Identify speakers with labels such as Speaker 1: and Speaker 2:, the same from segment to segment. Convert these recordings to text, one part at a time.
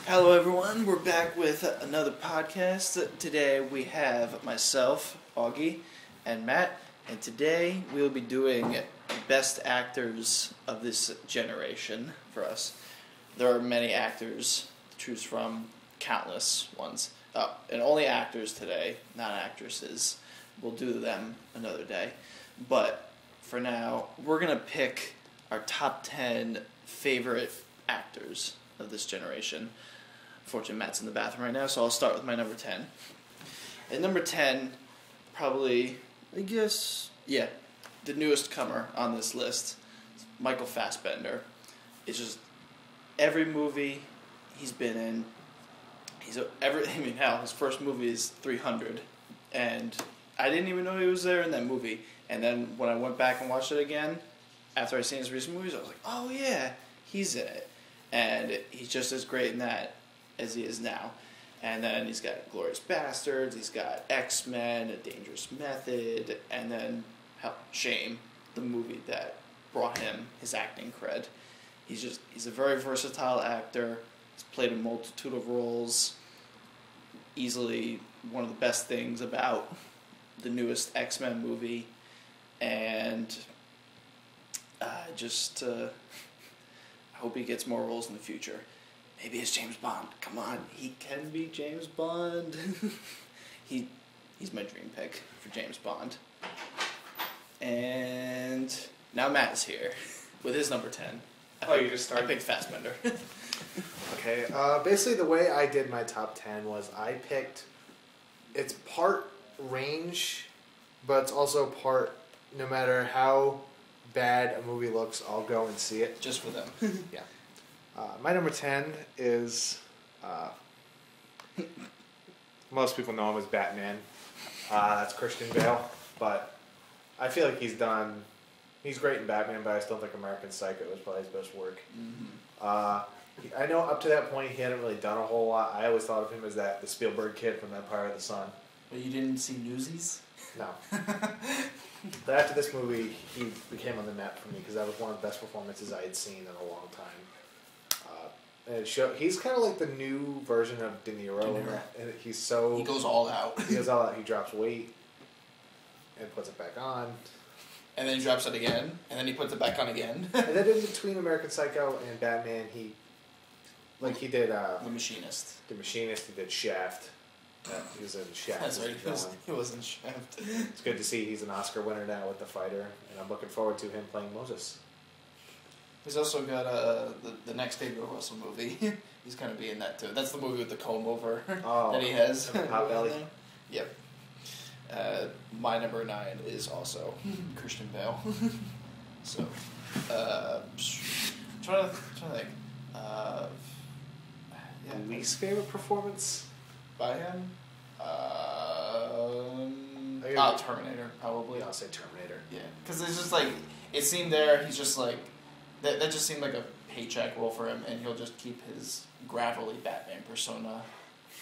Speaker 1: Hello everyone, we're back with another podcast. Today we have myself, Augie, and Matt, and today we'll be doing best actors of this generation for us. There are many actors to choose from, countless ones, and only actors today, not actresses. We'll do them another day, but for now, we're going to pick our top 10 favorite actors of this generation. Unfortunately, Matt's in the bathroom right now, so I'll start with my number 10. At number 10, probably, the newest comer on this list, Michael Fassbender. It's just every movie he's been in. His first movie is 300, and I didn't even know he was there in that movie. And then when I went back and watched it again, after I seen his recent movies, I was like, oh yeah, he's in it. And he's just as great in that as he is now. And then he's got Glorious Bastards, he's got X-Men, A Dangerous Method, and then Shame, the movie that brought him his acting cred. He's a very versatile actor. He's played a multitude of roles. Easily one of the best things about the newest X-Men movie. And I hope he gets more roles in the future. Maybe it's James Bond. Come on, he can be James Bond. He's my dream pick for James Bond. And now Matt's here with his number 10.
Speaker 2: You just started?
Speaker 1: I picked Fassbender.
Speaker 2: Okay, basically the way I did my top 10 was I picked, it's part range, but it's also part, no matter how bad a movie looks, I'll go and see it.
Speaker 1: Just for them.
Speaker 2: Yeah. My number 10 is, most people know him as Batman. That's Christian Bale, but I feel like he's great in Batman, but I still think American Psycho is probably his best work. Mm-hmm. I know up to that point he hadn't really done a whole lot. I always thought of him as the Spielberg kid from Empire of the Sun.
Speaker 1: But you didn't see Newsies?
Speaker 2: No. But after this movie, he became on the map for me because that was one of the best performances I had seen in a long time. And he's kind of like the new version of De Niro. And he
Speaker 1: goes all out.
Speaker 2: He goes all out. He drops weight and puts it back on.
Speaker 1: And then he drops it again. And then he puts it back on again.
Speaker 2: And then in between American Psycho and Batman, he did...
Speaker 1: The Machinist.
Speaker 2: The Machinist. He did Shaft. He was in Shaft.
Speaker 1: That's right. He was in Shaft.
Speaker 2: It's good to see he's an Oscar winner now with The Fighter. And I'm looking forward to him playing Moses.
Speaker 1: He's also got the next Gabriel Russell movie. He's going to be in that too. That's the movie with the comb over that he has.
Speaker 2: Hot belly.
Speaker 1: Yep. My number 9 is also Christian Bale. So, trying to think.
Speaker 2: Least favorite performance
Speaker 1: by him? Terminator, probably.
Speaker 2: Yeah, I'll say Terminator.
Speaker 1: Yeah, because it's just like, it seemed there, he's just like, that just seemed like a paycheck role for him, and he'll just keep his gravelly Batman persona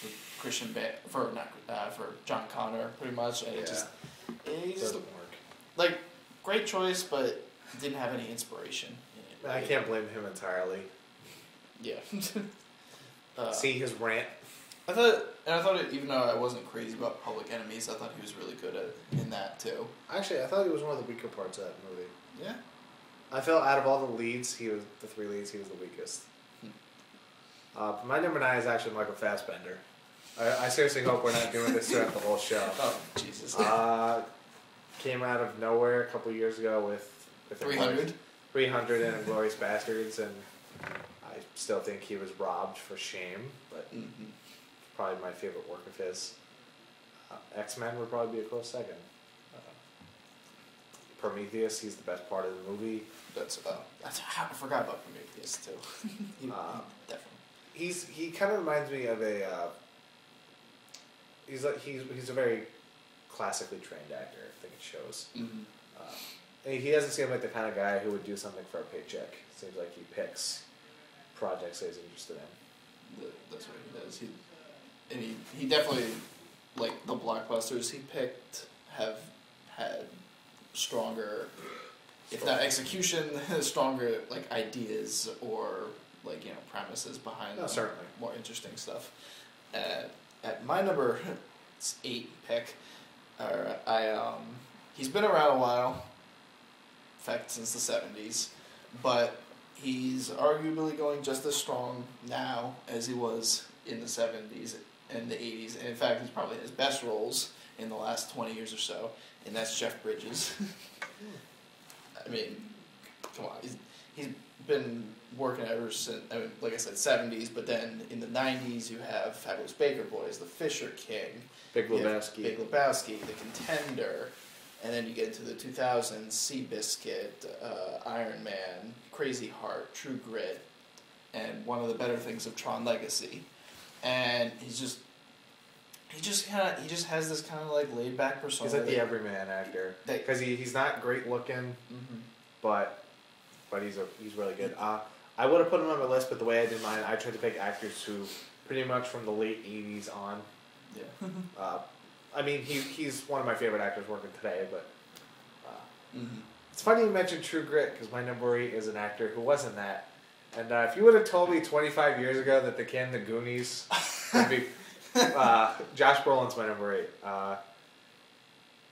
Speaker 1: with Christian Bale, for John Connor, pretty much, and it just
Speaker 2: doesn't work.
Speaker 1: Like, great choice, but didn't have any inspiration in it.
Speaker 2: I can't blame him entirely.
Speaker 1: Yeah.
Speaker 2: See his rant.
Speaker 1: I thought even though I wasn't crazy about Public Enemies, I thought he was really good in that too.
Speaker 2: Actually, I thought he was one of the weaker parts of that movie.
Speaker 1: Yeah.
Speaker 2: I felt out of all the leads, the 3 leads, he was the weakest. My number 9 is actually Michael Fassbender. I seriously hope we're not doing this throughout the whole show.
Speaker 1: Oh, Jesus.
Speaker 2: Came out of nowhere a couple years ago with
Speaker 1: 300?
Speaker 2: 300 and Glorious Bastards, and I still think he was robbed for Shame, but probably my favorite work of his. X-Men would probably be a close second. Prometheus, he's the best part of the movie.
Speaker 1: I forgot about Prometheus too. Definitely.
Speaker 2: He kind of reminds me of he's a very classically trained actor. I think it shows. Mm-hmm. And he doesn't seem like the kind of guy who would do something for a paycheck. It seems like he picks projects that he's interested in.
Speaker 1: That's what he does. He definitely, like the blockbusters he picked, have had stronger, if not execution, stronger like ideas or like premises behind them.
Speaker 2: Certainly
Speaker 1: More interesting stuff. At my number 8 pick, he's been around a while. In fact, since the 70s, but he's arguably going just as strong now as he was in the 70s and the 80s. And in fact, he's probably in his best roles in the last 20 years or so, and that's Jeff Bridges. I mean, come on. He's been working ever since, like I said, 70s, but then in the 90s you have Fabulous Baker Boys, The Fisher King,
Speaker 2: Big Lebowski,
Speaker 1: The Contender, and then you get into the 2000s, Seabiscuit, Iron Man, Crazy Heart, True Grit, and one of the better things of Tron Legacy. And he just has this kind of like laid back persona.
Speaker 2: He's like the everyman actor because he's not great looking, but he's really good. I would have put him on my list, but the way I did mine, I tried to pick actors who pretty much from the late '80s on. Yeah. I mean, he's one of my favorite actors working today, but it's funny you mentioned True Grit because my number 8 is an actor who wasn't that. And if you would have told me 25 years ago that the Goonies would be Josh Brolin's my number 8.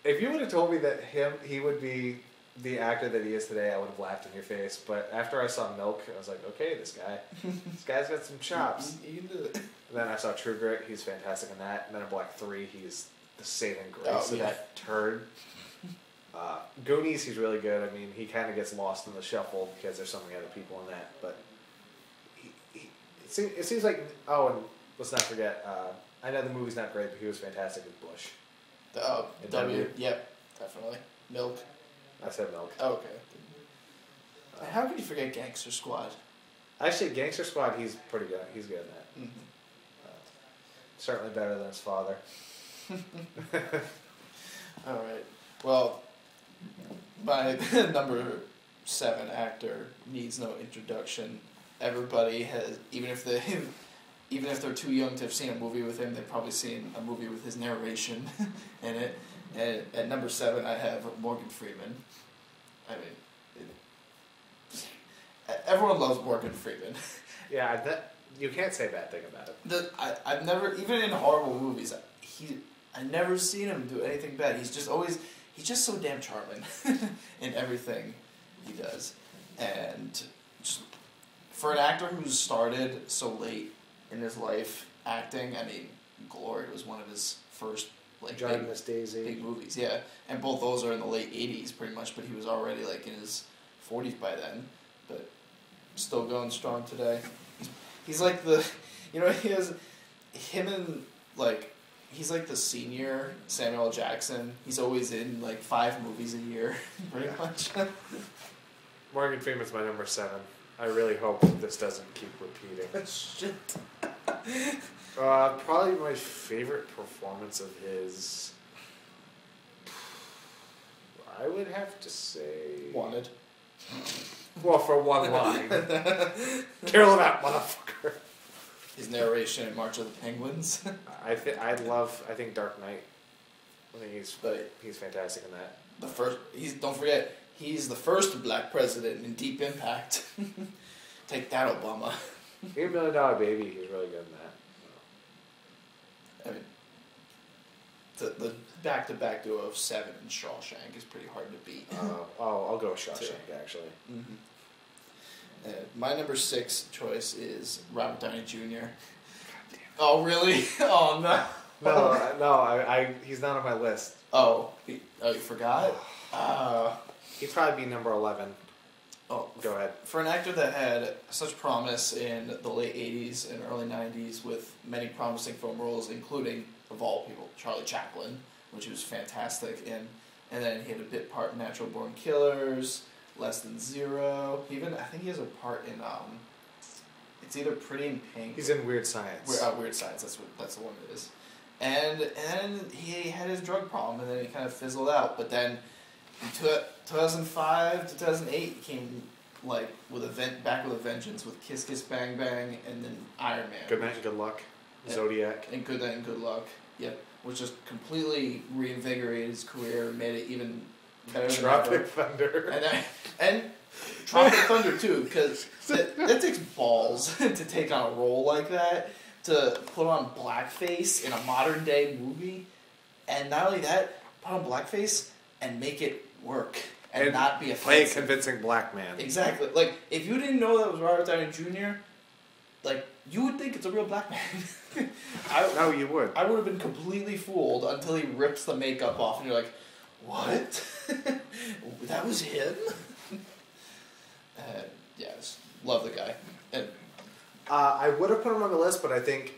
Speaker 2: If you would have told me that he would be the actor that he is today, I would have laughed in your face. But after I saw Milk, I was like, okay, this guy's got some chops.
Speaker 1: You can do it.
Speaker 2: And then I saw True Grit. He's fantastic in that. And then in Black 3, he's the saving grace of that turd. Goonies, he's really good. I mean, he kind of gets lost in the shuffle because there's so many other people in that. But it seems like... Oh, and let's not forget... I know the movie's not great, but he was fantastic as Bush.
Speaker 1: W. Yep, definitely. Milk.
Speaker 2: I said Milk.
Speaker 1: Oh, okay. How could you forget Gangster Squad?
Speaker 2: Actually, Gangster Squad, he's pretty good. He's good in that.
Speaker 1: Mm-hmm.
Speaker 2: Certainly better than his father.
Speaker 1: All right. Well, my number 7 actor needs no introduction. Everybody has, even if they're too young to have seen a movie with him, they've probably seen a movie with his narration in it. And at number 7, I have Morgan Freeman. I mean, everyone loves Morgan Freeman.
Speaker 2: Yeah, you can't say a bad thing about it.
Speaker 1: I've never, even in horrible movies, I've never seen him do anything bad. He's just so damn charming in everything he does. And just, for an actor who's started so late in his life acting, I mean, Glory was one of his first big movies, yeah. And both those are in the late 80s pretty much, but he was already like in his 40s by then, but still going strong today. He's like he's like the senior Samuel L. Jackson. He's always in like 5 movies a year, pretty much.
Speaker 2: Morgan Freeman's my number 7. I really hope this doesn't keep repeating.
Speaker 1: Shit.
Speaker 2: Probably my favorite performance of his, I would have to say...
Speaker 1: Wanted.
Speaker 2: Well, for one line. Carol that motherfucker.
Speaker 1: His narration in March of the Penguins.
Speaker 2: I think Dark Knight. I think he's fantastic in that.
Speaker 1: Don't forget, he's the first black president in Deep Impact. Take that, Obama.
Speaker 2: $8 Million Baby, he's really good in that.
Speaker 1: I mean, the back-to-back duo of 7 and Shawshank is pretty hard to beat.
Speaker 2: I'll go with Shawshank, actually.
Speaker 1: Mm-hmm. My number 6 choice is Robert Downey Jr. Oh, really? Oh, no.
Speaker 2: No, he's not on my list.
Speaker 1: Oh, you forgot?
Speaker 2: He'd probably be number 11.
Speaker 1: Oh,
Speaker 2: go ahead.
Speaker 1: For an actor that had such promise in the late 80s and early 90s with many promising film roles, including, of all people, Charlie Chaplin, which he was fantastic in, and then he had a bit part in Natural Born Killers, Less Than Zero. I think he has a part in, it's either Pretty in Pink.
Speaker 2: He's in Weird Science.
Speaker 1: Weird Science, that's the one it is. And he had his drug problem, and then he kind of fizzled out, but then in 2005, 2008, he came back with a vengeance with Kiss Kiss Bang Bang, and then Iron Man.
Speaker 2: Good Night and Good Luck. Zodiac.
Speaker 1: And Good Night and Good Luck. Yep. Which just completely reinvigorated his career, made it even better than
Speaker 2: Tropic Thunder.
Speaker 1: And Tropic Thunder too, because that takes balls to take on a role like that, to put on blackface in a modern day movie, and not only that, put on blackface and make it work and not be offensive.
Speaker 2: Play a convincing black man.
Speaker 1: Exactly. Like, if you didn't know that was Robert Downey Jr., like, you would think it's a real black man.
Speaker 2: No, you would.
Speaker 1: I would have been completely fooled until he rips the makeup off, and you're like, what? That was him? Yes, love the guy. And
Speaker 2: I would have put him on the list, but I think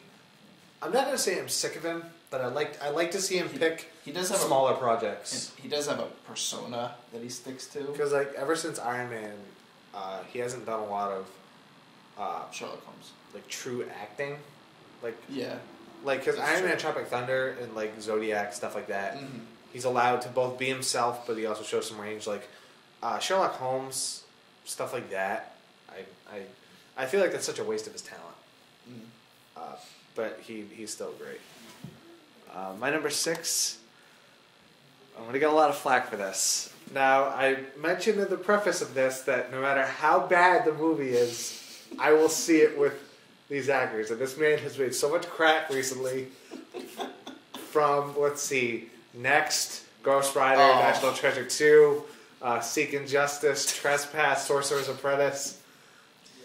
Speaker 2: I'm not gonna say I'm sick of him, but I like to see him pick
Speaker 1: he does have
Speaker 2: smaller projects.
Speaker 1: He does have a persona that he sticks to.
Speaker 2: Because like ever since Iron Man, he hasn't done a lot of
Speaker 1: Sherlock Holmes,
Speaker 2: like true acting, like
Speaker 1: yeah,
Speaker 2: like because Iron Man, Tropic Thunder, and like Zodiac stuff like that.
Speaker 1: Mm-hmm.
Speaker 2: He's allowed to both be himself, but he also shows some range. Like Sherlock Holmes, stuff like that. I feel like that's such a waste of his talent. But he's still great. My number 6. I'm gonna get a lot of flack for this. Now I mentioned in the preface of this that no matter how bad the movie is, I will see it with these actors. And this man has made so much crap recently. From let's see. Next, Ghost Rider, National Treasure 2, Seeking Justice, Trespass, Sorcerer's Apprentice.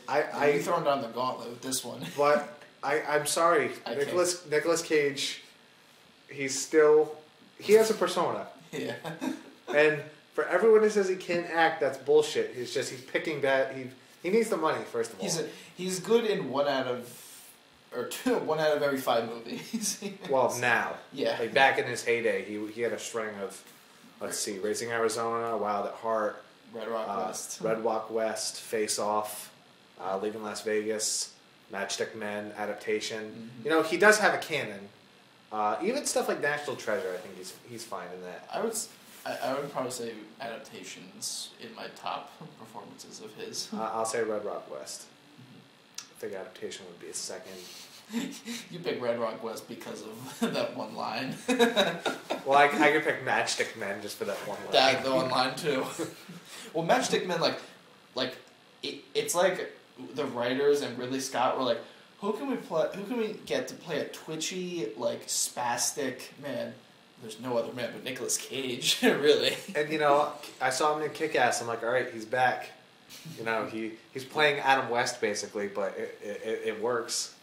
Speaker 1: You throwing down the gauntlet with this one.
Speaker 2: But I'm sorry, Nicolas Cage. He has a persona.
Speaker 1: Yeah.
Speaker 2: And for everyone who says he can't act, that's bullshit. He's picking that. He needs the money first of all.
Speaker 1: He's good in one out of every 5 movies.
Speaker 2: Well, now.
Speaker 1: Yeah.
Speaker 2: Like back in his heyday, he had a string of, let's see, Raising Arizona, Wild at Heart,
Speaker 1: Red Rock West,
Speaker 2: Face Off, Leaving Las Vegas, Matchstick Men, Adaptation.
Speaker 1: Mm-hmm.
Speaker 2: You know, he does have a canon. Even stuff like National Treasure, I think he's fine in that.
Speaker 1: I would probably say Adaptation's in my top performances of his.
Speaker 2: I'll say Red Rock West. I think Adaptation would be a second.
Speaker 1: You pick Red Rock West because of that one line.
Speaker 2: Well, I could pick Matchstick Men just for that one line.
Speaker 1: The one line too. Well, Matchstick Men, it's like the writers and Ridley Scott were like, who can we get to play a twitchy, like spastic man? There's no other man but Nicolas Cage, really.
Speaker 2: And you know, I saw him in Kick-Ass. I'm like, all right, he's back. You know, he's playing Adam West basically, but it works.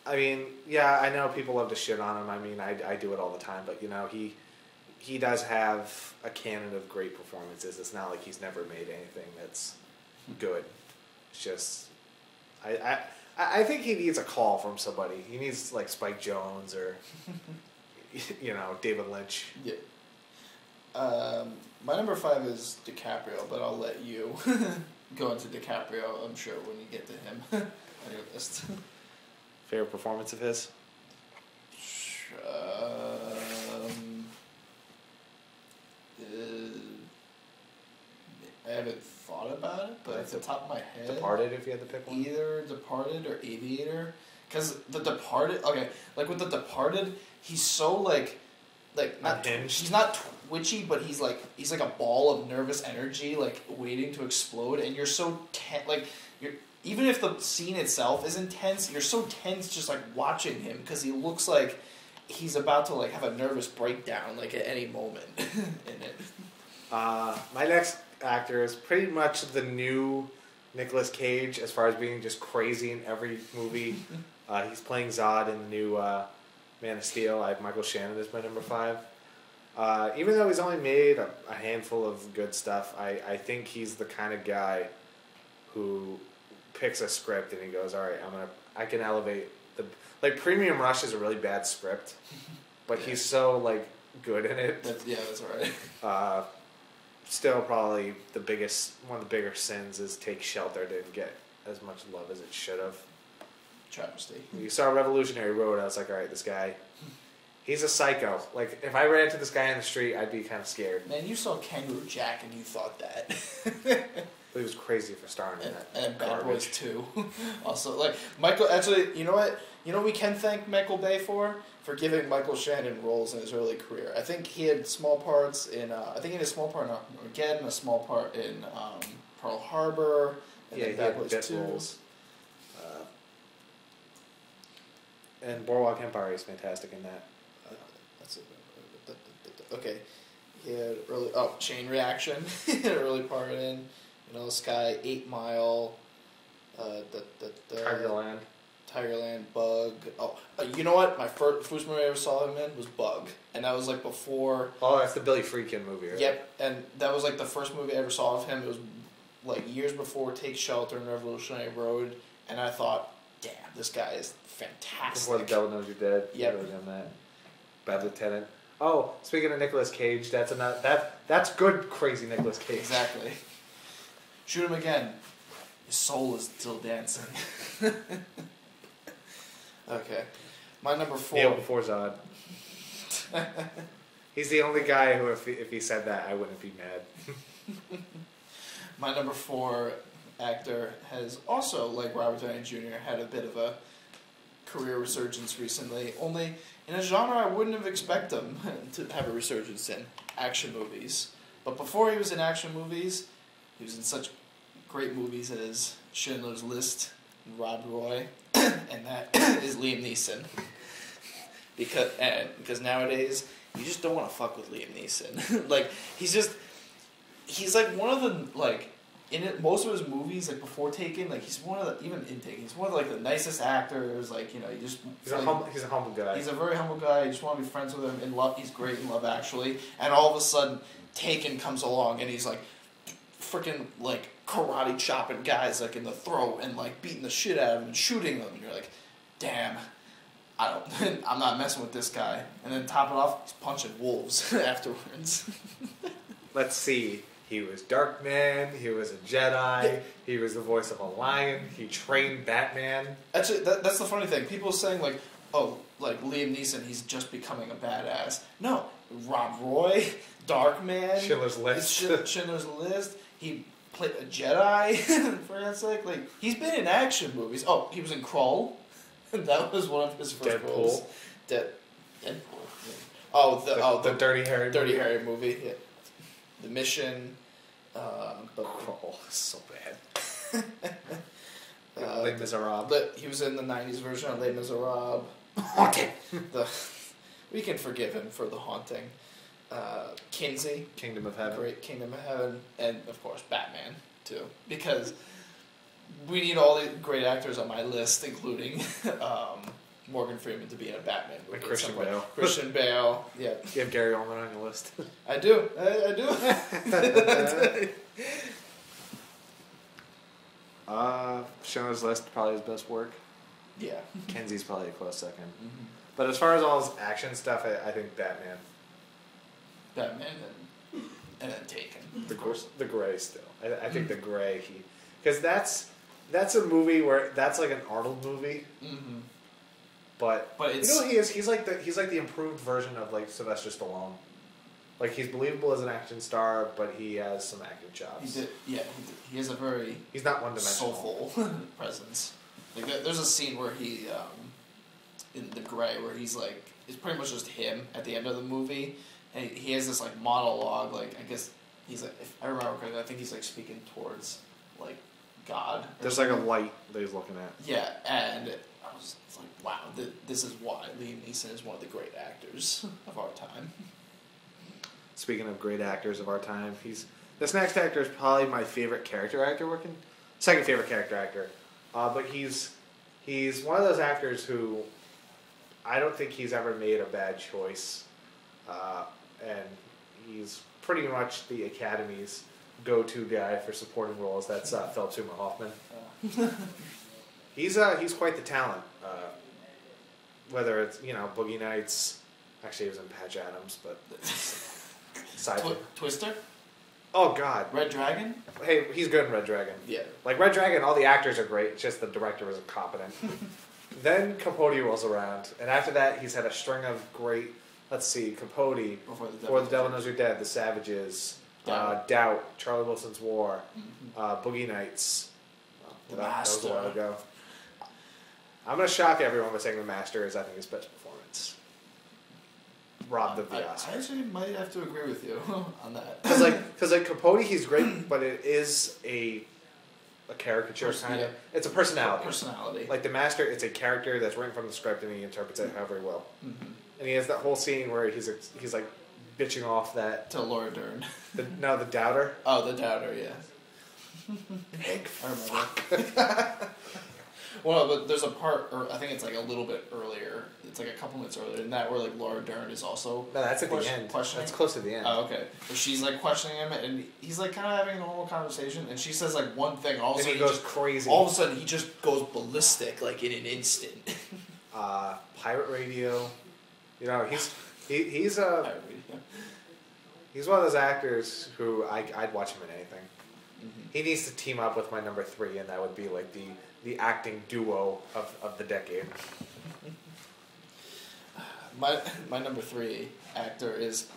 Speaker 2: I mean, yeah, I know people love to shit on him. I mean, I do it all the time, but you know, he does have a canon of great performances. It's not like he's never made anything that's good. It's just, I think he needs a call from somebody. He needs like Spike Jonze or, you know, David Lynch.
Speaker 1: Yeah. My number 5 is DiCaprio, but I'll let you go into DiCaprio, I'm sure, when you get to him on your list.
Speaker 2: Favorite performance of his?
Speaker 1: I haven't thought about it, but at the top of my head...
Speaker 2: Departed, if you had to pick one?
Speaker 1: Either Departed or Aviator. Because The Departed... Okay, like with The Departed, he's so like not
Speaker 2: unhinged.
Speaker 1: He's not twitchy, but he's like a ball of nervous energy, like waiting to explode, and you're so even if the scene itself is intense, you're so tense just like watching him because he looks like he's about to like have a nervous breakdown like at any moment in it.
Speaker 2: My next actor is pretty much the new Nicolas Cage as far as being just crazy in every movie. He's playing Zod in the new Man of Steel. I have Michael Shannon as my number 5. Even though he's only made a handful of good stuff, I think he's the kind of guy who picks a script and he goes, all right, I can elevate the... Like, Premium Rush is a really bad script, but he's so, like, good in it.
Speaker 1: That's right.
Speaker 2: Still probably one of the bigger sins is Take Shelter didn't get as much love as it should have.
Speaker 1: Travesty.
Speaker 2: You saw Revolutionary Road, I was like, all right, this guy, he's a psycho. Like, if I ran into this guy in the street, I'd be kind of scared.
Speaker 1: Man, you saw Kangaroo Jack and you thought that.
Speaker 2: But he was crazy for starring in that.
Speaker 1: And Bad Boys 2. Also, like, Michael, actually, you know what? You know what we can thank Michael Bay for? For giving Michael Shannon roles in his early career. I think he had small parts in, a small part in Pearl Harbor, and
Speaker 2: Yeah,
Speaker 1: then
Speaker 2: he
Speaker 1: Bad
Speaker 2: had
Speaker 1: Boys
Speaker 2: bit
Speaker 1: 2.
Speaker 2: roles. And Boardwalk Empire is fantastic in that.
Speaker 1: That's it. Okay. He had Chain Reaction. He had an early part in. Vanilla Sky, 8 Mile.
Speaker 2: Tigerland.
Speaker 1: Tigerland, Bug. You know what? My first movie I ever saw him in was Bug, and that was like before.
Speaker 2: Oh, that's the Billy Friedkin movie, right?
Speaker 1: Yep, and that was like the first movie I ever saw of him. It was like years before Take Shelter and Revolutionary Road, and I thought, damn, this guy is fantastic.
Speaker 2: Before The Devil Knows You're Dead.
Speaker 1: Yep.
Speaker 2: Really done that. Bad Lieutenant. Oh, speaking of Nicolas Cage, that's good, crazy Nicolas Cage.
Speaker 1: Exactly. Shoot him again. His soul is still dancing. Okay. My number 4.
Speaker 2: Neil before Zod. He's the only guy who, if he said that, I wouldn't be mad.
Speaker 1: My number 4 actor has also, like Robert Downey Jr., had a bit of a career resurgence recently. Only in a genre I wouldn't have expected him to have a resurgence in, action movies. But before he was in action movies, he was in such great movies as Schindler's List and Rob Roy, and that is Liam Neeson. Because nowadays you just don't want to fuck with Liam Neeson. Like he's like one of the like in it, most of his movies like before Taken, like he's one of the even in Taken, he's one of like the nicest actors. Like you just
Speaker 2: he's a humble guy.
Speaker 1: He's a very humble guy. You just want to be friends with him. In Love, he's great in Love Actually, and all of a sudden Taken comes along and he's like freaking like karate chopping guys like in the throat and like beating the shit out of them and shooting them, and you're like, damn. I'm not messing with this guy. And then top it off, he's punching wolves afterwards.
Speaker 2: Let's see. He was Darkman. He was a Jedi. He was the voice of a lion. He trained Batman.
Speaker 1: Actually, that's the funny thing. People are saying like, oh, like Liam Neeson, he's just becoming a badass. No, Rob Roy, Darkman,
Speaker 2: Schindler's List.
Speaker 1: Schindler's List. He played a Jedi. For God's sake, like he's been in action movies. Oh, he was in Krull. That was one of his first roles. Deadpool. Yeah. The
Speaker 2: Dirty
Speaker 1: Harry movie. Yeah. The Mission.
Speaker 2: So bad. Les Miserables.
Speaker 1: He was in the '90s version of Les Miserables.
Speaker 2: Haunting.
Speaker 1: We can forgive him for The Haunting. Kinsey.
Speaker 2: Kingdom of Heaven.
Speaker 1: Great Kingdom of Heaven, and of course Batman too, because. We need all the great actors on my list, including Morgan Freeman, to be in a Batman movie.
Speaker 2: And Christian Bale.
Speaker 1: Christian Bale, yeah.
Speaker 2: You have Gary Oldman on your list.
Speaker 1: I do. I do.
Speaker 2: Schindler's List, probably his best work.
Speaker 1: Yeah.
Speaker 2: Kenzie's probably a close second.
Speaker 1: Mm-hmm.
Speaker 2: But as far as all his action stuff, I think Batman.
Speaker 1: Batman and then Taken.
Speaker 2: The Gray still. I think The Gray, because that's a movie where that's like an Arnold movie.
Speaker 1: Mm-hmm.
Speaker 2: But
Speaker 1: it's,
Speaker 2: you know he's like the improved version of like Sylvester Stallone. Like he's believable as an action star, but he has some acting chops.
Speaker 1: He has a very
Speaker 2: he's not one-dimensional,
Speaker 1: soulful presence. Like there's a scene where he in The Gray where he's like it's pretty much just him at the end of the movie, and he has this like monologue. Like I guess he's like, if I remember correctly, I think he's like speaking towards like God.
Speaker 2: There's like a light that he's looking at.
Speaker 1: Yeah, and I was like, wow, this is why Liam Neeson is one of the great actors of our time.
Speaker 2: Speaking of great actors of our time, this next actor is probably my favorite character actor working. Second favorite character actor. But he's one of those actors who I don't think he's ever made a bad choice. And he's pretty much the Academy's go-to guy for supporting roles. That's Philip Seymour Hoffman. He's quite the talent. Whether it's Boogie Nights, actually he was in Patch Adams, but
Speaker 1: Twister.
Speaker 2: Oh God,
Speaker 1: Red Dragon.
Speaker 2: Hey, he's good in Red Dragon.
Speaker 1: Yeah,
Speaker 2: like Red Dragon, all the actors are great. It's just the director was incompetent. Then Capote rolls around, and after that, he's had a string of great. Let's see, Capote, Before the Devil Knows You're Dead, The Savages. Doubt, Charlie Wilson's War, Boogie Nights.
Speaker 1: The
Speaker 2: That was
Speaker 1: Master.
Speaker 2: a while ago. I'm going to shock everyone by saying The Master is, I think, his best performance. robbed of the
Speaker 1: I
Speaker 2: Oscar.
Speaker 1: actually might have to agree with you on that.
Speaker 2: Because like Capote, he's great, but it is a caricature kind of. It's a personality.
Speaker 1: Personality.
Speaker 2: Like the Master, it's a character that's written from the script, and he interprets it however he will.
Speaker 1: Mm-hmm.
Speaker 2: And he has that whole scene where he's like bitching off that
Speaker 1: To Laura Dern.
Speaker 2: the doubter.
Speaker 1: Oh, the doubter, yeah. I remember. Well, but there's a part, or I think it's like a little bit earlier. It's like a couple minutes earlier than that, where like Laura Dern is also.
Speaker 2: No, that's at the end.
Speaker 1: Questioning.
Speaker 2: That's close to the end.
Speaker 1: Oh, okay. But she's like questioning him, and he's like kind of having a normal conversation, and she says like one thing, and all of a sudden
Speaker 2: he goes crazy.
Speaker 1: All of a sudden, he just goes ballistic, like in an instant.
Speaker 2: Pirate radio. You know, he's
Speaker 1: Pirate Radio.
Speaker 2: he's one of those actors who I'd watch him in anything.
Speaker 1: Mm-hmm.
Speaker 2: He needs to team up with my number 3, and that would be like the acting duo of the decade.
Speaker 1: My number 3 actor is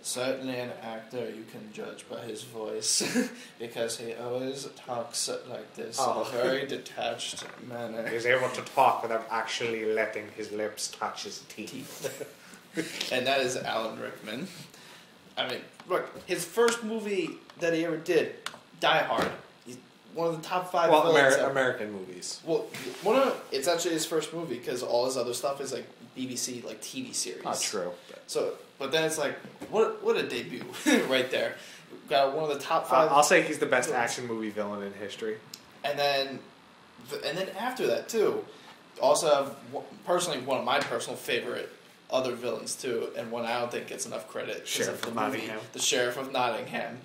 Speaker 1: certainly an actor you can judge by his voice because he always talks like this in a very detached manner.
Speaker 2: He's able to talk without actually letting his lips touch his teeth.
Speaker 1: And that is Alan Rickman. I mean, look, his first movie that he ever did, Die Hard. He's one of the top 5 villains.
Speaker 2: American movies.
Speaker 1: Well, it's actually his first movie because all his other stuff is like BBC, like TV series.
Speaker 2: True.
Speaker 1: So, but then it's like, what a debut right there. Got one of the top 5.
Speaker 2: I'll say he's the best action movie villain in history.
Speaker 1: And then after that too, also have personally one of my personal favorite other villains too, and one I don't think gets enough credit.
Speaker 2: Sheriff of Nottingham.
Speaker 1: The Sheriff of Nottingham.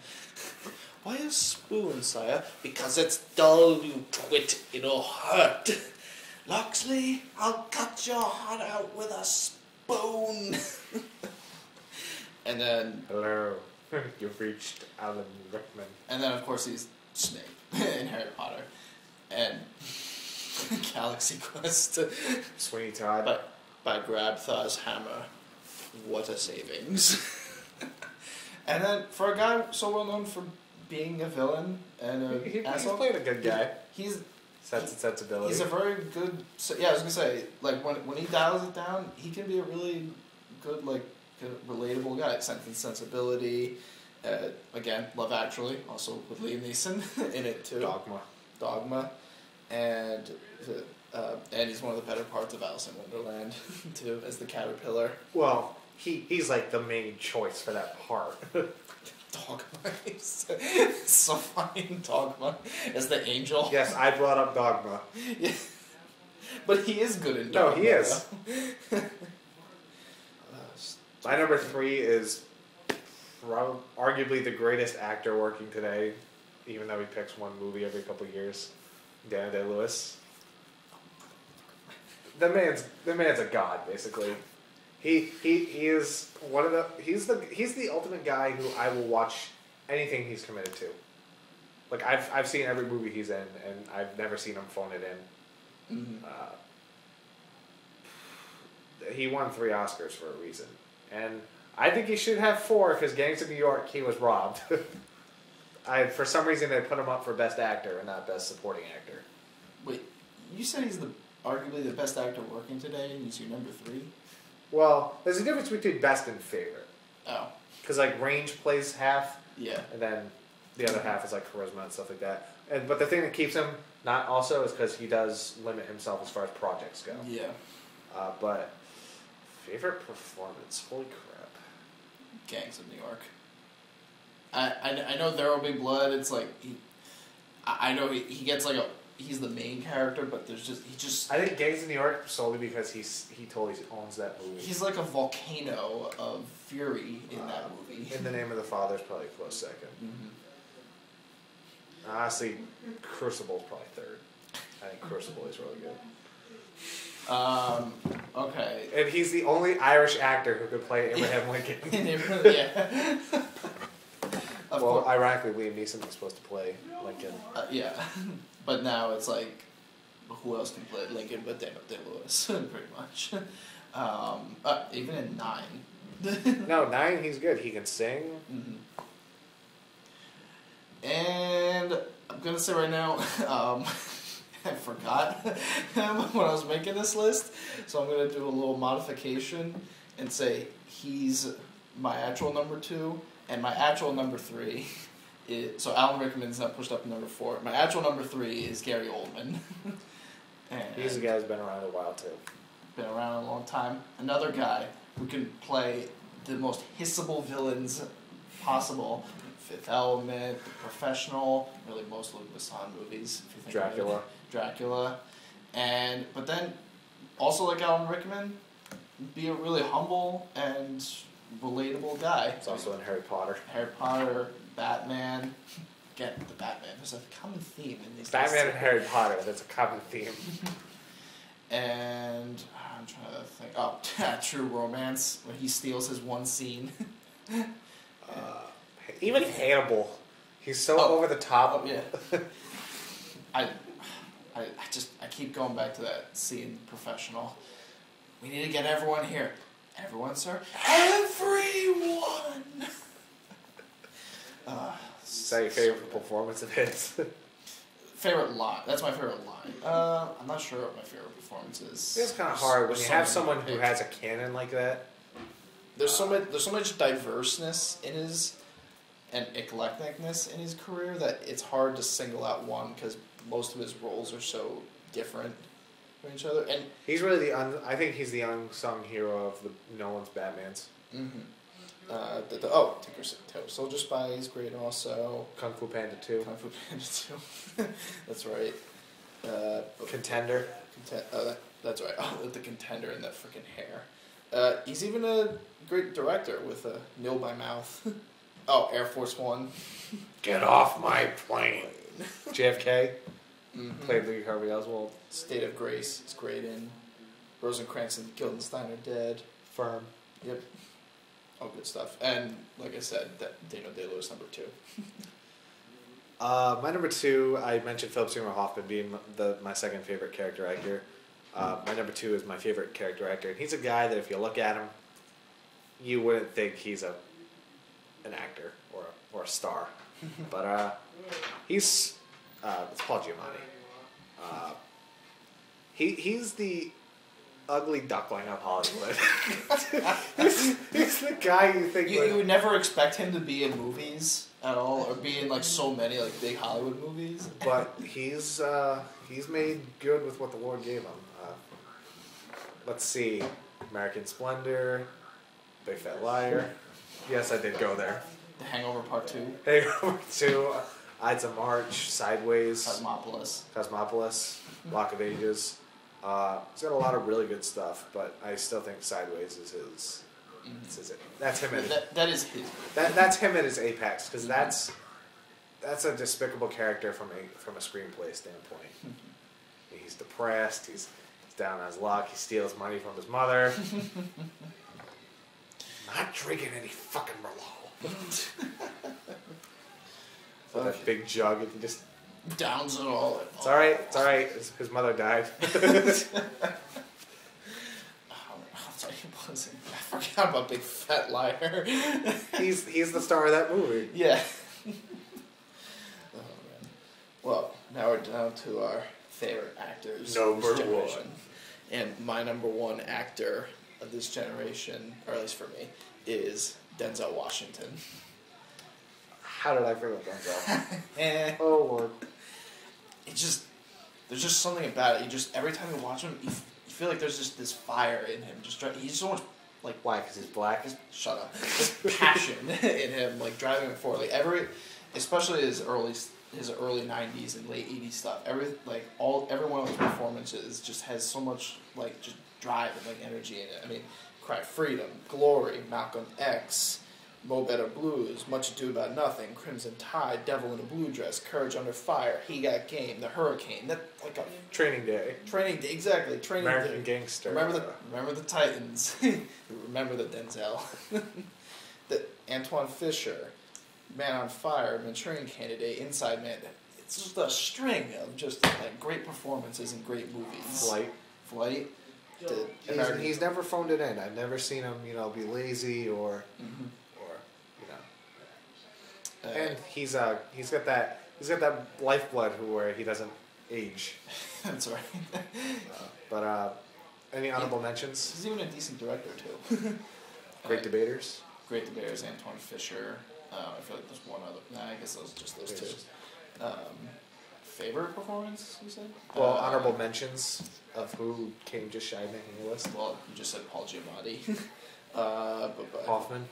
Speaker 1: Why a spoon, sire? Because it's dull, you twit. It'll hurt. Loxley, I'll cut your heart out with a spoon. And then...
Speaker 2: Hello. You've reached Alan Rickman.
Speaker 1: And then, of course, he's Snape in Harry Potter. And Galaxy Quest.
Speaker 2: Sweeney Todd.
Speaker 1: By Grabthar's hammer. What a savings. And then, for a guy so well known for being a villain and
Speaker 2: he's
Speaker 1: asshole,
Speaker 2: played a good guy.
Speaker 1: He's
Speaker 2: sensibility.
Speaker 1: He's a very good. Yeah, I was gonna say, like when he dials it down, he can be a really good, like, relatable guy. Sense and Sensibility. Again, Love Actually, also with Liam Neeson in it too. Dogma, and he's one of the better parts of Alice in Wonderland too, as the caterpillar.
Speaker 2: Well, he's like the main choice for that part.
Speaker 1: Dogma is so funny. Dogma as the angel.
Speaker 2: Yes, I brought up Dogma.
Speaker 1: Yeah. But he is good in Dogma.
Speaker 2: No, he is. My number 3 is arguably the greatest actor working today, even though he picks one movie every couple of years. Daniel Day-Lewis. The man's a god, basically. He is one of the he's the ultimate guy who I will watch anything he's committed to. Like I've seen every movie he's in, and I've never seen him phone it in.
Speaker 1: Mm-hmm.
Speaker 2: He won 3 Oscars for a reason, and I think he should have 4 because Gangs of New York he was robbed. For some reason they put him up for Best Actor and not Best Supporting Actor.
Speaker 1: Wait, you said he's arguably the best actor working today, and he's your number 3?
Speaker 2: Well, there's a difference between best and favorite.
Speaker 1: Oh.
Speaker 2: Because, like, range plays half.
Speaker 1: Yeah.
Speaker 2: And then the other half is, like, charisma and stuff like that. But the thing that keeps him not also is because he does limit himself as far as projects go.
Speaker 1: Yeah.
Speaker 2: But favorite performance? Holy crap.
Speaker 1: Gangs of New York. I know There Will Be Blood. It's like, I know he gets, like, he's the main character, but he just...
Speaker 2: I think Gangs of New York solely because he totally owns that movie.
Speaker 1: He's like a volcano of fury in that movie.
Speaker 2: In the Name of the Father is probably a close second.
Speaker 1: Mm-hmm.
Speaker 2: Honestly, Crucible's probably third. I think Crucible is really good.
Speaker 1: Okay.
Speaker 2: And he's the only Irish actor who could play Abraham Lincoln.
Speaker 1: Yeah.
Speaker 2: Well, ironically, Liam Neeson was supposed to play Lincoln.
Speaker 1: Yeah. But now it's like, who else can play Lincoln but Daniel Day-Lewis, pretty much. Even in 9.
Speaker 2: No, 9, he's good. He can sing.
Speaker 1: Mm-hmm. And I'm going to say right now, I forgot when I was making this list, so I'm going to do a little modification. and say he's my actual number 2, and my actual number 3 is... So Alan Rickman's not pushed up to number 4. My actual number 3 is Gary Oldman. And
Speaker 2: he's a guy who's been around a while, too.
Speaker 1: Been around a long time. Another guy who can play the most hissable villains possible. Fifth Element, The Professional, really most Luc Besson movies, if you think
Speaker 2: Dracula.
Speaker 1: about it. Dracula. But then, also like Alan Rickman, be a really humble and relatable guy.
Speaker 2: It's also in Harry Potter.
Speaker 1: Harry Potter, Batman. Again, the Batman. There's a common theme in these
Speaker 2: Batman and Harry Potter, that's a common theme.
Speaker 1: And I'm trying to think. Oh, True Romance, when he steals his one scene.
Speaker 2: Even Hannibal, he's so over the top.
Speaker 1: Oh, yeah. I keep going back to that scene, Professional. We need to get everyone here. Everyone, sir? Everyone!
Speaker 2: Is that your favorite performance of his?
Speaker 1: Favorite line. That's my favorite line. I'm not sure what my favorite performance is.
Speaker 2: It's kind of hard when you have someone who has a canon like that.
Speaker 1: There's so much diverseness in his and eclecticness in his career that it's hard to single out one because most of his roles are so different from each other. And
Speaker 2: he's really I think he's the unsung hero of the Nolan's Batmans.
Speaker 1: Mm-hmm. Tinker Soldier Spy is great also.
Speaker 2: Kung Fu Panda 2.
Speaker 1: Kung Fu Panda 2. That's right.
Speaker 2: Contender.
Speaker 1: That's right. Oh, the Contender and that freaking hair. He's even a great director with Nil by Mouth. Oh, Air Force One.
Speaker 2: Get off my plane. JFK.
Speaker 1: Mm-hmm.
Speaker 2: Played Lee Harvey Oswald.
Speaker 1: State of Grace is great in. Rosencrantz and Guildenstern are dead.
Speaker 2: Firm.
Speaker 1: Yep. All good stuff. And, like I said, Daniel Day-Lewis number 2.
Speaker 2: My number 2, I mentioned Philip Seymour Hoffman being my second favorite character actor. My number 2 is my favorite character actor. And he's a guy that if you look at him, you wouldn't think he's an actor or a star. But it's Paul Giamatti. He's the ugly duckling of Hollywood. he's the guy you think
Speaker 1: you would never expect him to be in movies at all, or be in like so many like big Hollywood movies.
Speaker 2: But he's made good with what the Lord gave him. Let's see, American Splendor, Big Fat Liar. Yes, I did go there.
Speaker 1: The Hangover Part 2.
Speaker 2: Hangover 2, Ides of March, Sideways, Cosmopolis, Block of Ages. He's got a lot of really good stuff, but I still think Sideways is his. That's him.
Speaker 1: That is his.
Speaker 2: That's him at his apex, because that's a despicable character from a screenplay standpoint. He's depressed. He's down on his luck. He steals money from his mother. Not drinking any fucking Merlot. So that big jug, and he just
Speaker 1: downs it all.
Speaker 2: It's all right. It's all right. His mother died.
Speaker 1: I forgot about Big Fat Liar.
Speaker 2: He's the star of that movie.
Speaker 1: Yeah. Oh, man. Well, now we're down to our favorite actors.
Speaker 2: Number
Speaker 1: of this generation.
Speaker 2: one.
Speaker 1: And my number one actor of this generation, or at least for me, is Denzel Washington.
Speaker 2: How did I forget Denzel? Oh Lord.
Speaker 1: There's just something about it. Every time you watch him, you feel like there's just this fire in him. He's so much like.
Speaker 2: Why? Because he's black.
Speaker 1: Shut up. This passion in him, like driving it forward. Like especially his early '90s and late '80s stuff. Every one of his performances just has so much like just drive and like energy in it. I mean, Cry Freedom, Glory, Malcolm X, Mo Better Blues, Much Ado About Nothing, Crimson Tide, Devil in a Blue Dress, Courage Under Fire, He Got Game, The Hurricane. That like a
Speaker 2: Training Day.
Speaker 1: Training Day, exactly. Training
Speaker 2: American
Speaker 1: Day.
Speaker 2: Gangster.
Speaker 1: Remember the Titans. Remember the Denzel. The Antoine Fisher, Man on Fire, Manchurian Candidate, Inside Man. It's just a string of just like great performances and great movies. Flight.
Speaker 2: He's never phoned it in. I've never seen him, be lazy or. And he's got that lifeblood where he doesn't age.
Speaker 1: That's right.
Speaker 2: But Any honorable mentions?
Speaker 1: He's even a decent director too.
Speaker 2: Great Debaters.
Speaker 1: Great Debaters, Antoine Fisher. I feel like there's one other. Nah, I guess those just those two. Favorite performance, you said?
Speaker 2: Well, honorable mentions of who came just shy of making the list.
Speaker 1: Well, you just said Paul Giamatti.
Speaker 2: Hoffman.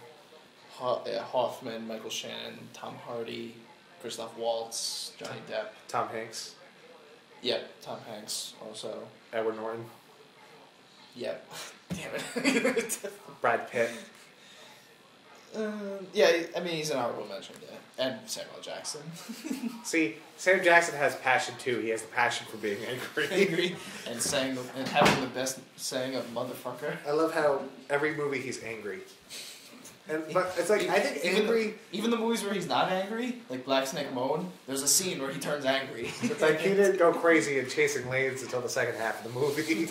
Speaker 1: Hoffman, Michael Shannon, Tom Hardy, Christoph Waltz, Johnny Depp.
Speaker 2: Tom Hanks.
Speaker 1: Yep, Tom Hanks also.
Speaker 2: Edward Norton.
Speaker 1: Yep. Damn it.
Speaker 2: Brad Pitt.
Speaker 1: Yeah, I mean, he's an honorable mention, yeah. And Samuel Jackson.
Speaker 2: See, Sam Jackson has passion too. He has the passion for being angry.
Speaker 1: Angry and having the best saying of motherfucker.
Speaker 2: I love how every movie he's angry. But it's like, I think angry...
Speaker 1: Even the movies where he's not angry, like Black Snake Moan, there's a scene where he turns angry.
Speaker 2: It's like he didn't go crazy in Chasing Lanes until the second half of the movie.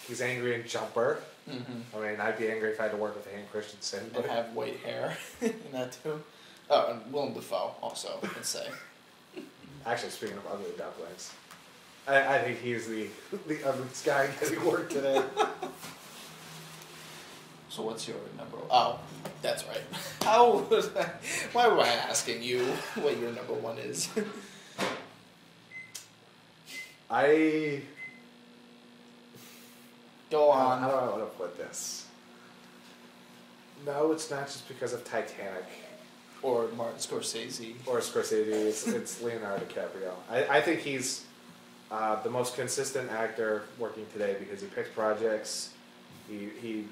Speaker 2: He's angry in Jumper. Mm-hmm. I mean, I'd be angry if I had to work with Hayden Christensen.
Speaker 1: And have white hair in that too. Oh, and Willem Dafoe also, let's say.
Speaker 2: Actually, speaking of ugly dumplings, I think he's the ugliest guy getting work today.
Speaker 1: So what's your number? Oh, that's right. How was that? Why am I asking you what your number one is? Go on.
Speaker 2: I don't know how to put this. No, it's not just because of Titanic.
Speaker 1: Or Martin Scorsese.
Speaker 2: Or Scorsese. It's Leonardo DiCaprio. I think he's the most consistent actor working today because he picks projects. He's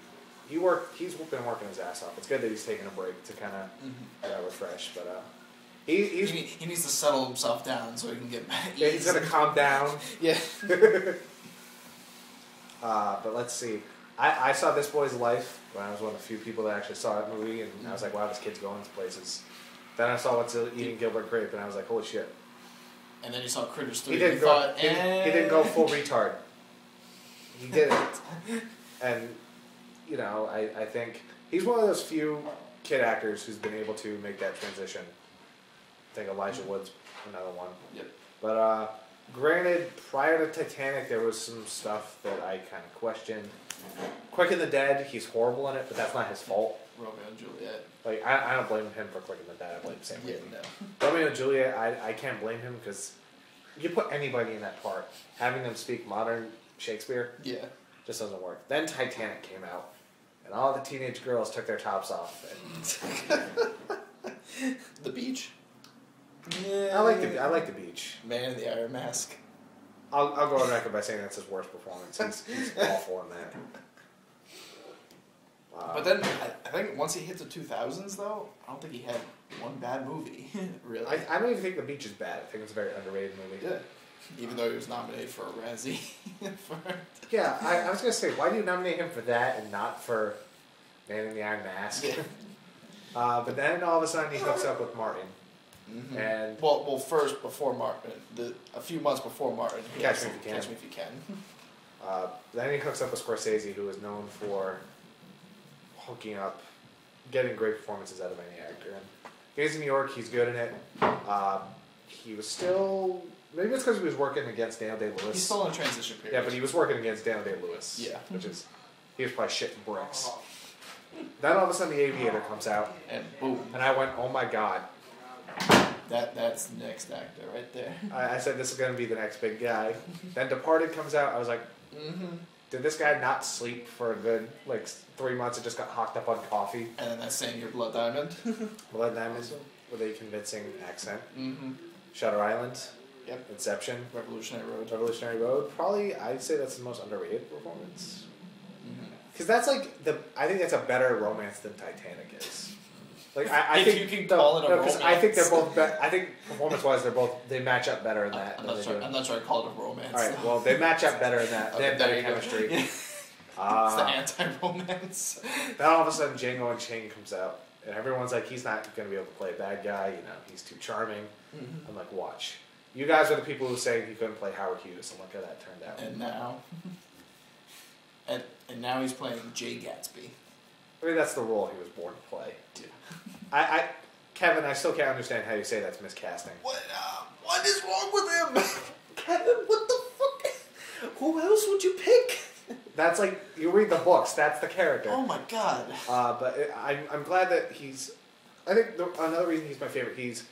Speaker 2: been working his ass off. It's good that he's taking a break to kind of refresh. But he
Speaker 1: needs to settle himself down so he can get back.
Speaker 2: Yeah, he's gonna calm down.
Speaker 1: Yeah.
Speaker 2: But let's see. I saw This Boy's Life when I was one of the few people that actually saw that movie, and I was like, wow, this kid's going to places. Then I saw What's Eating Gilbert Grape, and I was like, holy shit.
Speaker 1: And then you saw Critters 3.
Speaker 2: He didn't go full retard. He didn't. And, you know, I think he's one of those few kid actors who's been able to make that transition. I think Elijah Wood's another one.
Speaker 1: Yep.
Speaker 2: But, granted, prior to Titanic, there was some stuff that I kind of questioned. Quick and the Dead, he's horrible in it, but that's not his fault.
Speaker 1: Romeo and Juliet.
Speaker 2: Like, I don't blame him for Quick and the Dead. I blame Sam.
Speaker 1: Yeah,
Speaker 2: no. Romeo and Juliet, I can't blame him because you put anybody in that part, having them speak modern Shakespeare, just doesn't work. Then Titanic came out, and all the teenage girls took their tops off. And
Speaker 1: The beach.
Speaker 2: Yeah, I like the beach.
Speaker 1: Man in the Iron Mask.
Speaker 2: I'll go on record by saying that's his worst performance. He's awful in that.
Speaker 1: But then I think once he hit the 2000s, though, I don't think he had one bad movie. Really.
Speaker 2: I don't even think The Beach is bad. I think it's a very underrated movie.
Speaker 1: Yeah. Even though he was nominated for a Razzie.
Speaker 2: Yeah, I was gonna say, why do you nominate him for that and not for Man in the Iron Mask?
Speaker 1: Yeah.
Speaker 2: But then all of a sudden he hooks up with Martin.
Speaker 1: Mm-hmm.
Speaker 2: And
Speaker 1: well, first before Martin, a few months before Martin,
Speaker 2: Catch Me If You Can.
Speaker 1: Catch Me If You Can.
Speaker 2: Then he hooks up with Scorsese, who is known for hooking up, getting great performances out of any actor. And he's in New York. He's good in it. He was still, maybe it's because he was working against Daniel Day-Lewis.
Speaker 1: He's still in a transition period.
Speaker 2: Yeah, but he was working against Daniel Day-Lewis.
Speaker 1: Yeah,
Speaker 2: which is he was probably shitting bricks. Then all of a sudden, The Aviator comes out,
Speaker 1: and boom!
Speaker 2: And I went, oh my god.
Speaker 1: That's the next actor right there.
Speaker 2: I said this is going to be the next big guy. Then Departed comes out. I was like, did this guy not sleep for a good 3 months and just got hocked up on coffee?
Speaker 1: And then that's saying your Blood Diamond.
Speaker 2: Blood Diamond with a convincing accent.
Speaker 1: Mm-hmm.
Speaker 2: Shutter Island.
Speaker 1: Yep.
Speaker 2: Inception.
Speaker 1: Revolutionary Road.
Speaker 2: Revolutionary Road. Probably, I'd say that's the most underrated performance. Because that's I think that's a better romance than Titanic is. I
Speaker 1: if
Speaker 2: think
Speaker 1: you can call it a romance.
Speaker 2: I think they're both. I think performance-wise, they match up better in that.
Speaker 1: I'm not sure I call it a romance.
Speaker 2: All right. Well, they match up better in that. They have better chemistry.
Speaker 1: It's the anti-romance.
Speaker 2: Then all of a sudden, Django Unchained comes out, and everyone's like, he's not going to be able to play a bad guy. You know, he's too charming. Mm-hmm. I'm like, watch. You guys are the people who say he couldn't play Howard Hughes, and look how that turned out.
Speaker 1: And now, and now he's playing Jay Gatsby.
Speaker 2: I mean, that's the role he was born to play. Yeah. Kevin, I still can't understand how you say that's miscasting.
Speaker 1: What is wrong with him? Kevin, what the fuck? Who else would you pick?
Speaker 2: That's like, you read the books, that's the character.
Speaker 1: Oh my god.
Speaker 2: I'm glad that he's... I think another reason he's my favorite, he's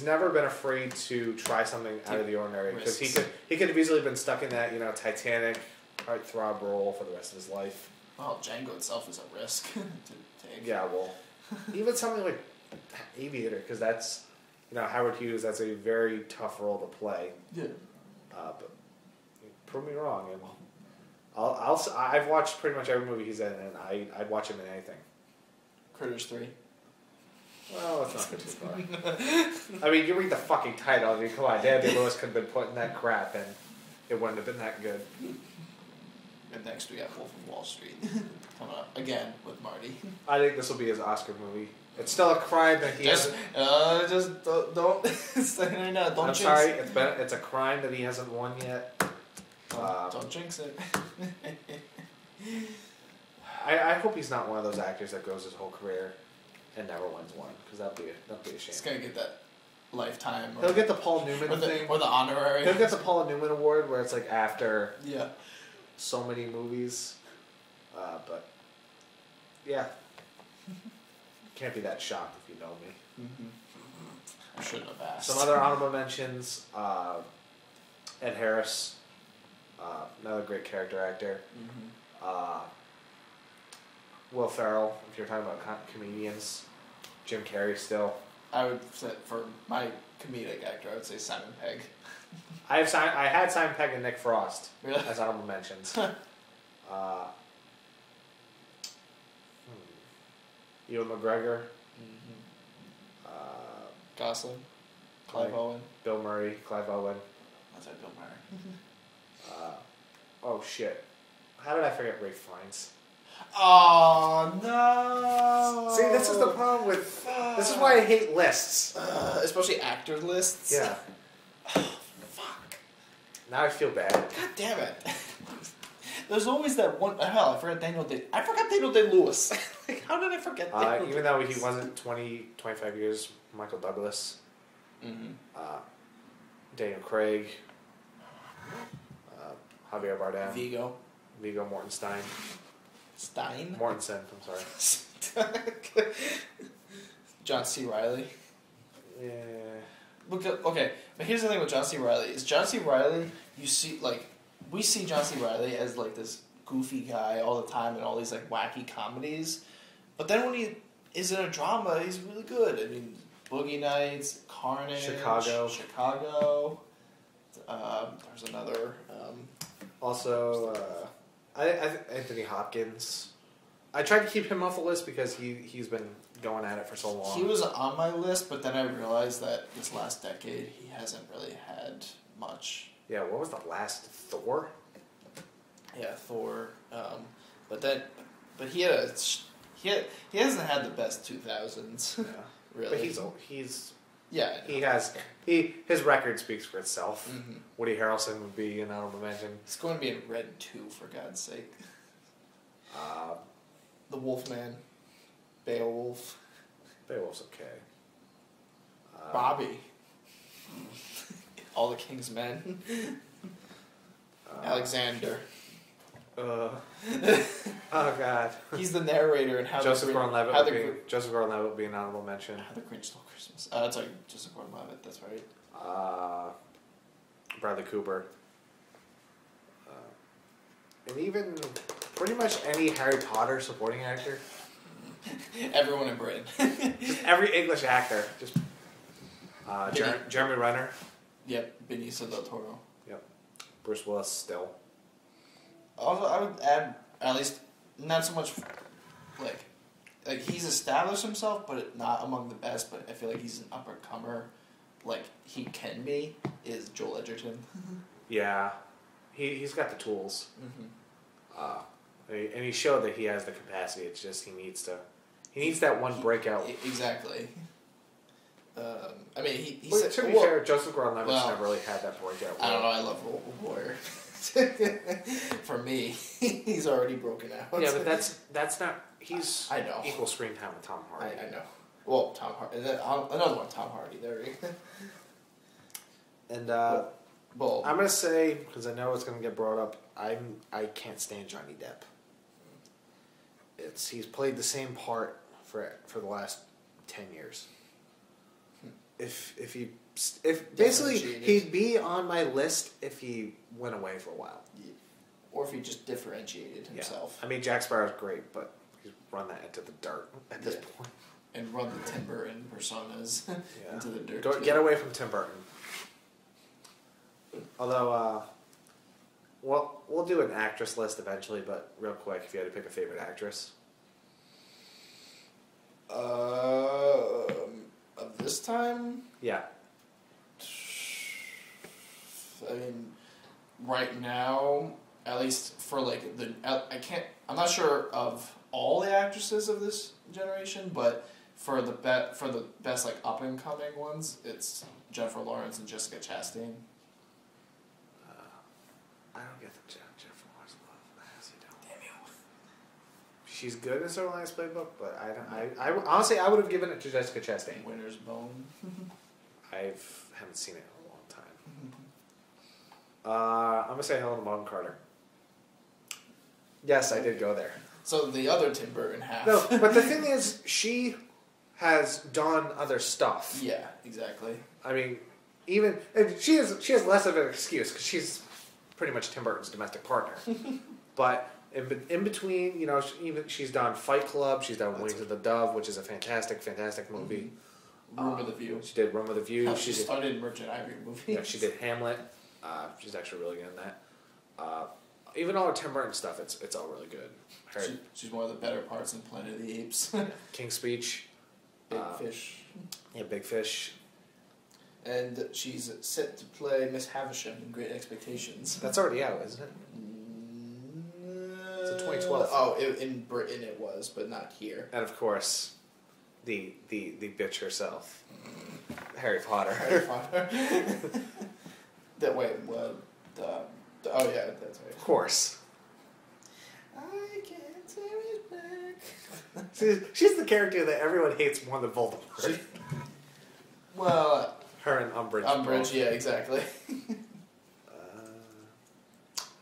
Speaker 2: never been afraid to try something out of the ordinary. Because he could have easily been stuck in that, Titanic, heartthrob role for the rest of his life.
Speaker 1: Well, Django itself is a risk to take.
Speaker 2: Yeah, well, even something like Aviator, because that's, Howard Hughes, that's a very tough role to play.
Speaker 1: Yeah.
Speaker 2: But prove me wrong, and I've watched pretty much every movie he's in, and I'd watch him in anything.
Speaker 1: Critters 3.
Speaker 2: Well, let's not go too far. I mean, you read the fucking title. I mean, come on, Daniel Day-Lewis could have been put in that crap, and it wouldn't have been that good.
Speaker 1: And next we got Wolf of Wall Street coming up again with Marty.
Speaker 2: I think this will be his Oscar movie. It's still a crime that he hasn't.
Speaker 1: Just don't. Don't
Speaker 2: I'm
Speaker 1: jinx
Speaker 2: sorry.
Speaker 1: it.
Speaker 2: It's a crime that he hasn't won yet.
Speaker 1: Don't jinx it.
Speaker 2: I hope he's not one of those actors that goes his whole career and never wins one, because that'd be a shame.
Speaker 1: He's gonna get that lifetime.
Speaker 2: He'll get the Paul Newman thing,
Speaker 1: or the honorary.
Speaker 2: He'll get the Paul Newman award, where it's like after
Speaker 1: so
Speaker 2: many movies. But yeah, can't be that shocked if you know me.
Speaker 1: Mm-hmm. I shouldn't have asked.
Speaker 2: Some other honorable mentions: Ed Harris, another great character actor.
Speaker 1: Mm-hmm.
Speaker 2: Will Ferrell, if you're talking about comedians. Jim Carrey still.
Speaker 1: I would say, for my comedic actor, I would say Simon Pegg.
Speaker 2: I had Simon Pegg and Nick Frost
Speaker 1: really?
Speaker 2: as honorable mentions. Ewan McGregor.
Speaker 1: Mm-hmm. Gosling. Clive Owen.
Speaker 2: Bill Murray. Clive Owen.
Speaker 1: That's right, Bill Murray.
Speaker 2: Oh shit. How did I forget Ralph Fiennes?
Speaker 1: Oh no!
Speaker 2: See, this is the problem with. This is why I hate lists,
Speaker 1: especially actor lists.
Speaker 2: Yeah.
Speaker 1: Fuck.
Speaker 2: Now I feel bad.
Speaker 1: God damn it! There's always that one. Hell, I forgot Daniel Day-Lewis. Like, how did I forget?
Speaker 2: Even though he wasn't 25 years, Michael Douglas.
Speaker 1: Mm-hmm.
Speaker 2: Daniel Craig. Javier Bardem.
Speaker 1: Viggo
Speaker 2: Mortensen.
Speaker 1: Mortensen,
Speaker 2: I'm sorry.
Speaker 1: John C. Reilly.
Speaker 2: Yeah.
Speaker 1: Okay, but here's the thing with John C. Reilly. Is John C. Reilly, we see John C. Reilly as like this goofy guy all the time in all these like wacky comedies. But then when he is in a drama, he's really good. I mean, Boogie Nights, Carnage, Chicago. There's another.
Speaker 2: Also, I Anthony Hopkins. I tried to keep him off the list because he's been going at it for so long.
Speaker 1: He was on my list, but then I realized that this last decade he hasn't really had much.
Speaker 2: Yeah, what was the last Thor?
Speaker 1: Yeah, Thor. But he hasn't had the best 2000s. Yeah, really.
Speaker 2: But he's
Speaker 1: yeah.
Speaker 2: His record speaks for itself.
Speaker 1: Mm-hmm.
Speaker 2: Woody Harrelson would be an honorable mention.
Speaker 1: It's going to be in Red 2, for God's sake. The Wolfman, Beowulf.
Speaker 2: Beowulf's okay.
Speaker 1: Bobby. All the King's Men. Alexander.
Speaker 2: Oh God.
Speaker 1: He's the narrator in How
Speaker 2: Joseph Gordon-Levitt would be an honorable mention.
Speaker 1: How the Grinch Stole Christmas. That's like Joseph Gordon-Levitt. That's right.
Speaker 2: Bradley Cooper. And even pretty much any Harry Potter supporting actor.
Speaker 1: Everyone in Britain.
Speaker 2: Just every English actor. Just Jeremy Renner.
Speaker 1: Yep. Benicio del Toro.
Speaker 2: Yep. Bruce Willis still.
Speaker 1: Also, I would add, at least, not so much, like he's established himself, but not among the best, but I feel like he's an up-and-comer, like he can be, is Joel Edgerton.
Speaker 2: Yeah. He's got the tools.
Speaker 1: Mm-hmm.
Speaker 2: And he showed that he has the capacity, it's just he needs that one breakout.
Speaker 1: Exactly. I mean,
Speaker 2: to be fair, Joseph Gordon-Levitt's never really had that breakout.
Speaker 1: I don't know, I love Warrior. For me, he's already broken out.
Speaker 2: Yeah, but that's not. He's
Speaker 1: I know
Speaker 2: equal screen time with Tom Hardy.
Speaker 1: I know. Well, Tom Hardy. Another one, Tom Hardy. There.
Speaker 2: And
Speaker 1: Well,
Speaker 2: I'm gonna say, because I know it's gonna get brought up, I can't stand Johnny Depp. He's played the same part for the last 10 years. If basically he'd be on my list if he went away for a while.
Speaker 1: Yeah. Or if he just differentiated himself.
Speaker 2: Yeah. I mean, Jack Sparrow's great, but he's run that into the dirt at this point.
Speaker 1: And run the Tim Burton personas into the dirt.
Speaker 2: Get away from Tim Burton. Although, we'll do an actress list eventually, but real quick, if you had to pick a favorite actress.
Speaker 1: Of this time?
Speaker 2: Yeah.
Speaker 1: I mean, right now, at least for like I'm not sure of all the actresses of this generation, but for the best like up and coming ones, it's Jennifer Lawrence and Jessica Chastain.
Speaker 2: I don't get the Jennifer Lawrence love. I honestly don't. Damn you. She's good in Silver Linings Playbook, but I honestly I would have given it to Jessica Chastain.
Speaker 1: Winter's Bone.
Speaker 2: I haven't seen it in a long time. I'm gonna say Helena Bonham Carter. Yes, I did go there.
Speaker 1: So the other Tim Burton half.
Speaker 2: No, but the thing is, she has done other stuff.
Speaker 1: Yeah, exactly.
Speaker 2: I mean, and she has less of an excuse because she's pretty much Tim Burton's domestic partner. But in between, you know, she's done Fight Club. She's done Wings of the Dove, which is a fantastic movie.
Speaker 1: Room with a View.
Speaker 2: She did Room with a View.
Speaker 1: She started Merchant Ivory movies.
Speaker 2: Yeah, she did Hamlet. She's actually really good in that. Even all her Tim Burton stuff, it's all really good.
Speaker 1: She's one of the better parts in Planet of the Apes.
Speaker 2: King's Speech.
Speaker 1: Big Fish.
Speaker 2: Yeah, Big Fish.
Speaker 1: And she's set to play Miss Havisham in Great Expectations.
Speaker 2: That's already out, isn't it? It's in 2012.
Speaker 1: Oh, in Britain it was, but not here.
Speaker 2: And of course, the bitch herself, Harry Potter.
Speaker 1: Harry Potter. Oh yeah, that's right.
Speaker 2: Of course.
Speaker 1: I can't turn it back.
Speaker 2: She's the character that everyone hates more than Voldemort.
Speaker 1: Well,
Speaker 2: her and Umbridge.
Speaker 1: Umbridge, yeah, exactly.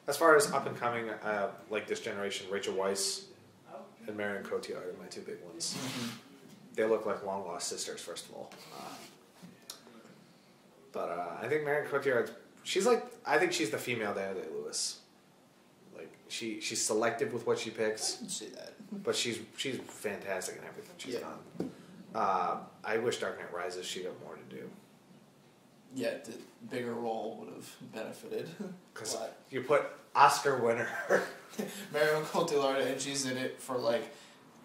Speaker 2: As far as up and coming, like this generation, Rachel Weisz and Marion Cotillard are my two big ones. Mm-hmm. They look like long lost sisters, first of all. But I think Marion Cotillard, I think she's the female Daniel Day-Lewis. Like she's selective with what she picks.
Speaker 1: I can see that.
Speaker 2: But she's fantastic in everything she's done. I wish Dark Knight Rises she got more to do.
Speaker 1: Yeah, the bigger role would have benefited.
Speaker 2: Because you put Oscar winner
Speaker 1: Marion Cotillard, and she's in it for like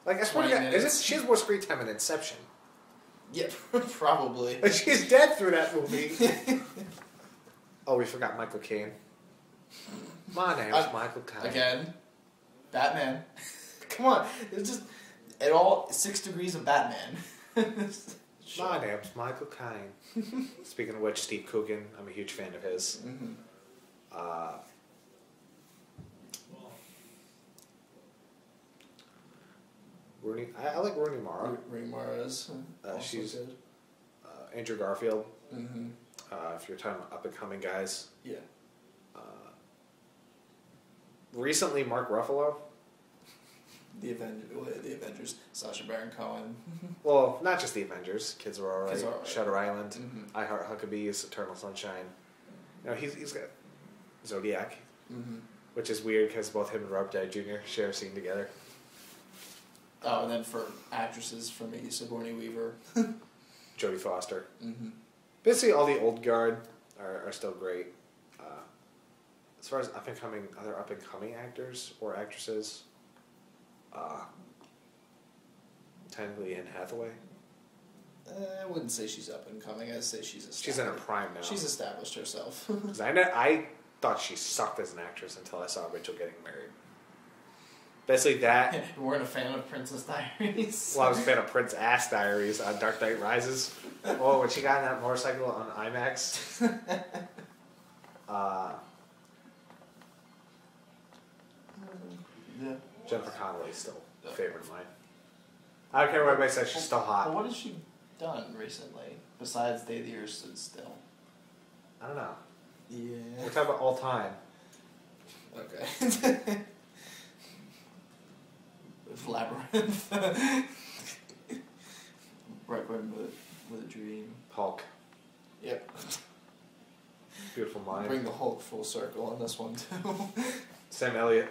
Speaker 2: I swear she has more screen time in Inception.
Speaker 1: Yeah, probably.
Speaker 2: And she's dead through that movie. Oh, we forgot Michael Caine. My name's Michael Caine.
Speaker 1: Again, Batman. Come on, it's just at all 6 degrees of Batman.
Speaker 2: Sure. My name's Michael Caine. Speaking of which, Steve Coogan, I'm a huge fan of his. Mm-hmm. Rooney, I like Rooney Mara.
Speaker 1: Rooney Mara's
Speaker 2: she's
Speaker 1: good.
Speaker 2: Andrew Garfield.
Speaker 1: Mm-hmm.
Speaker 2: If you're talking about up and coming guys.
Speaker 1: Yeah.
Speaker 2: Recently, Mark Ruffalo.
Speaker 1: The Avengers. Sacha Baron Cohen.
Speaker 2: Well, not just the Avengers. Kids Are Alright.
Speaker 1: Kids Are Alright.
Speaker 2: Shutter Island.
Speaker 1: Mm-hmm.
Speaker 2: I Heart Huckabees. Eternal Sunshine. You know, he's got Zodiac, which is weird because both him and Rob Downey Jr. share a scene together.
Speaker 1: Oh, and then for actresses, for me, Sigourney Weaver.
Speaker 2: Jodie Foster.
Speaker 1: Mm-hmm.
Speaker 2: Basically, all the old guard are still great. As far as other up and coming actors or actresses, technically Anne Hathaway.
Speaker 1: I wouldn't say she's up and coming. I'd say she's established.
Speaker 2: She's in her prime now.
Speaker 1: She's established herself.
Speaker 2: Because I thought she sucked as an actress until I saw Rachel getting married. Basically that.
Speaker 1: You weren't a fan of Princess Diaries?
Speaker 2: Well, I was a fan of Prince Ass Diaries on Dark Knight Rises. Oh, when she got on that motorcycle on IMAX.
Speaker 1: Yeah.
Speaker 2: Jennifer Connelly is still a favorite of mine. I don't care what everybody says, she's still hot.
Speaker 1: Well, what has she done recently besides Day the Earth Stood Still?
Speaker 2: I don't know.
Speaker 1: Yeah.
Speaker 2: We're talking about all time.
Speaker 1: Okay. With Labyrinth. Requiem with a Dream.
Speaker 2: Hulk.
Speaker 1: Yep.
Speaker 2: Beautiful mind.
Speaker 1: Bring the Hulk full circle on this one too.
Speaker 2: Sam Elliott.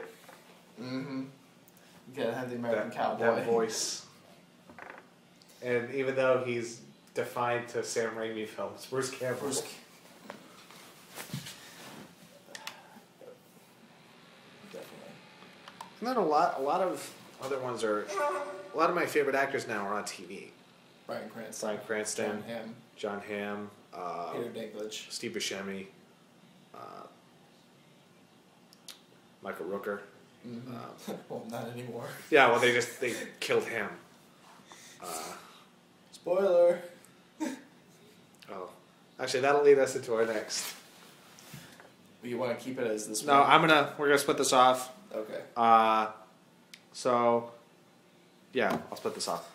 Speaker 1: Mm-hmm. You gotta have the American Cowboy.
Speaker 2: That voice. And even though he's defined to Sam Raimi films, Bruce Campbell.
Speaker 1: Definitely.
Speaker 2: And then a lot of other ones are. A lot of my favorite actors now are on TV.
Speaker 1: Bryan Cranston.
Speaker 2: Bryan Cranston.
Speaker 1: John Hamm.
Speaker 2: Peter
Speaker 1: Dinklage.
Speaker 2: Steve Buscemi. Michael Rooker.
Speaker 1: Mm-hmm. Well, not anymore.
Speaker 2: Yeah, well, they killed him.
Speaker 1: Spoiler.
Speaker 2: Oh, actually, that'll lead us into our next.
Speaker 1: You want to keep it as this?
Speaker 2: No,
Speaker 1: one?
Speaker 2: we're gonna split this off.
Speaker 1: Okay.
Speaker 2: So, yeah, I'll split this off.